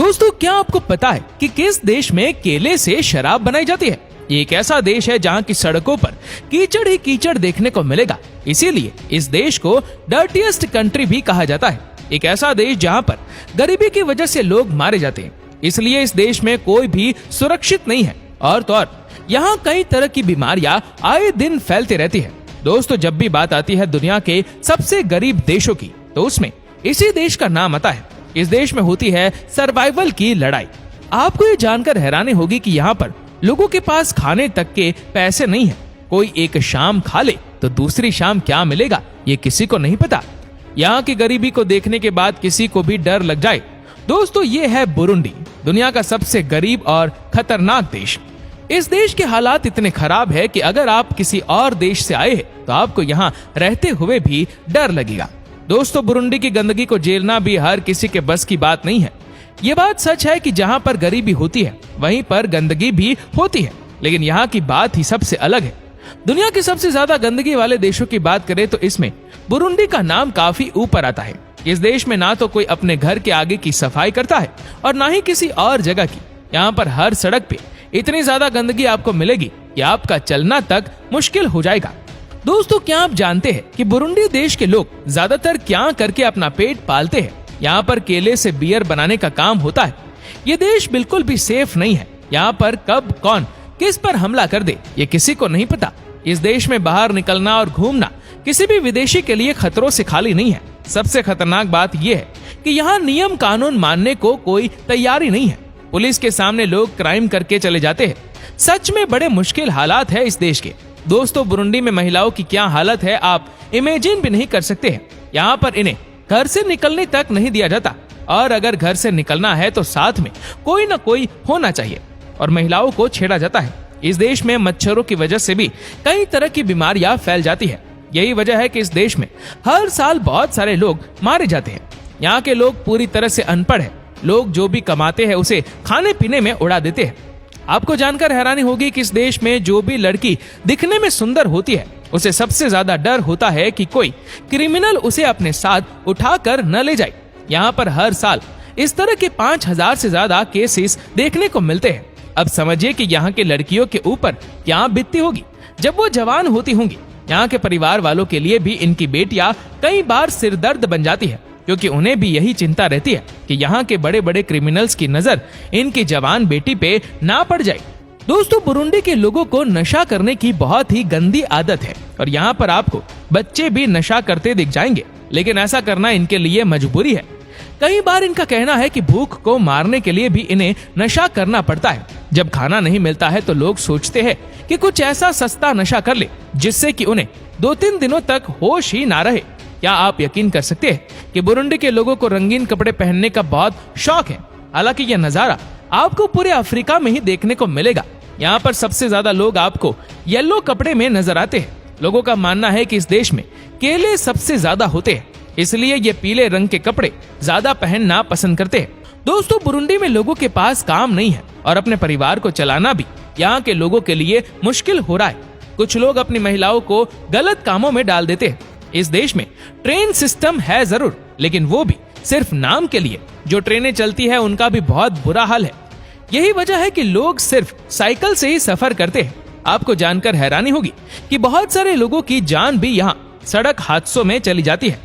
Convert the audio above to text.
दोस्तों, क्या आपको पता है कि किस देश में केले से शराब बनाई जाती है? ये एक ऐसा देश है जहाँ की सड़कों पर कीचड़ ही कीचड़ देखने को मिलेगा। इसीलिए इस देश को डर्टीएस्ट कंट्री भी कहा जाता है। एक ऐसा देश जहाँ पर गरीबी की वजह से लोग मारे जाते हैं। इसलिए इस देश में कोई भी सुरक्षित नहीं है और तो और यहाँ कई तरह की बीमारियां आए दिन फैलती रहती है। दोस्तों, जब भी बात आती है दुनिया के सबसे गरीब देशों की, तो उसमें इसी देश का नाम आता है। इस देश में होती है सर्वाइवल की लड़ाई। आपको ये जानकर हैरानी होगी कि यहाँ पर लोगों के पास खाने तक के पैसे नहीं है। कोई एक शाम खा ले तो दूसरी शाम क्या मिलेगा ये किसी को नहीं पता। यहाँ की गरीबी को देखने के बाद किसी को भी डर लग जाए। दोस्तों, ये है बुरुंडी, दुनिया का सबसे गरीब और खतरनाक देश। इस देश के हालात इतने खराब है कि अगर आप किसी और देश से आए हैं तो आपको यहाँ रहते हुए भी डर लगेगा। दोस्तों, बुरुंडी की गंदगी को झेलना भी हर किसी के बस की बात नहीं है। ये बात सच है कि जहाँ पर गरीबी होती है वहीं पर गंदगी भी होती है, लेकिन यहाँ की बात ही सबसे अलग है। दुनिया के सबसे ज्यादा गंदगी वाले देशों की बात करें तो इसमें बुरुंडी का नाम काफी ऊपर आता है। इस देश में ना तो कोई अपने घर के आगे की सफाई करता है और ना ही किसी और जगह की। यहाँ पर हर सड़क पे इतनी ज्यादा गंदगी आपको मिलेगी कि आपका चलना तक मुश्किल हो जाएगा। दोस्तों, क्या आप जानते हैं कि बुरुंडी देश के लोग ज्यादातर क्या करके अपना पेट पालते हैं? यहाँ पर केले से बियर बनाने का काम होता है। ये देश बिल्कुल भी सेफ नहीं है। यहाँ पर कब कौन किस पर हमला कर दे ये किसी को नहीं पता। इस देश में बाहर निकलना और घूमना किसी भी विदेशी के लिए खतरों से खाली नहीं है। सबसे खतरनाक बात यह है कि यहाँ नियम कानून मानने को कोई तैयारी नहीं है। पुलिस के सामने लोग क्राइम करके चले जाते हैं। सच में बड़े मुश्किल हालात है इस देश के। दोस्तों, बुरुंडी में महिलाओं की क्या हालत है आप इमेजिन भी नहीं कर सकते हैं। यहाँ पर इन्हें घर से निकलने तक नहीं दिया जाता और अगर घर से निकलना है तो साथ में कोई न कोई होना चाहिए और महिलाओं को छेड़ा जाता है। इस देश में मच्छरों की वजह से भी कई तरह की बीमारियां फैल जाती है। यही वजह है कि इस देश में हर साल बहुत सारे लोग मारे जाते हैं। यहाँ के लोग पूरी तरह से अनपढ़ है। लोग जो भी कमाते हैं उसे खाने पीने में उड़ा देते हैं। आपको जानकर हैरानी होगी कि इस देश में जो भी लड़की दिखने में सुंदर होती है उसे सबसे ज्यादा डर होता है कि कोई क्रिमिनल उसे अपने साथ उठाकर न ले जाए। यहाँ पर हर साल इस तरह के 5000 से ज्यादा केसेस देखने को मिलते हैं। अब समझिए कि यहाँ के लड़कियों के ऊपर क्या बीतती होगी जब वो जवान होती होंगी। यहाँ के परिवार वालों के लिए भी इनकी बेटियां कई बार सिरदर्द बन जाती है, क्योंकि उन्हें भी यही चिंता रहती है कि यहाँ के बड़े बड़े क्रिमिनल्स की नजर इनकी जवान बेटी पे ना पड़ जाए। दोस्तों, बुरुंडी के लोगों को नशा करने की बहुत ही गंदी आदत है और यहाँ पर आपको बच्चे भी नशा करते दिख जाएंगे, लेकिन ऐसा करना इनके लिए मजबूरी है। कई बार इनका कहना है कि भूख को मारने के लिए भी इन्हें नशा करना पड़ता है। जब खाना नहीं मिलता है तो लोग सोचते हैं कि कुछ ऐसा सस्ता नशा कर ले जिससे कि उन्हें 2-3 दिनों तक होश ही ना रहे। क्या आप यकीन कर सकते हैं कि बुरुंडी के लोगों को रंगीन कपड़े पहनने का बहुत शौक है? हालांकि यह नजारा आपको पूरे अफ्रीका में ही देखने को मिलेगा। यहाँ पर सबसे ज्यादा लोग आपको येलो कपड़े में नजर आते हैं। लोगों का मानना है कि इस देश में केले सबसे ज्यादा होते हैं, इसलिए ये पीले रंग के कपड़े ज्यादा पहनना पसंद करते हैं। दोस्तों, बुरुंडी में लोगों के पास काम नहीं है और अपने परिवार को चलाना भी यहाँ के लोगों के लिए मुश्किल हो रहा है। कुछ लोग अपनी महिलाओं को गलत कामों में डाल देते हैं। इस देश में ट्रेन सिस्टम है जरूर, लेकिन वो भी सिर्फ नाम के लिए। जो ट्रेनें चलती है उनका भी बहुत बुरा हाल है। यही वजह है कि लोग सिर्फ साइकिल से ही सफर करते हैं। आपको जानकर हैरानी होगी कि बहुत सारे लोगों की जान भी यहाँ सड़क हादसों में चली जाती है।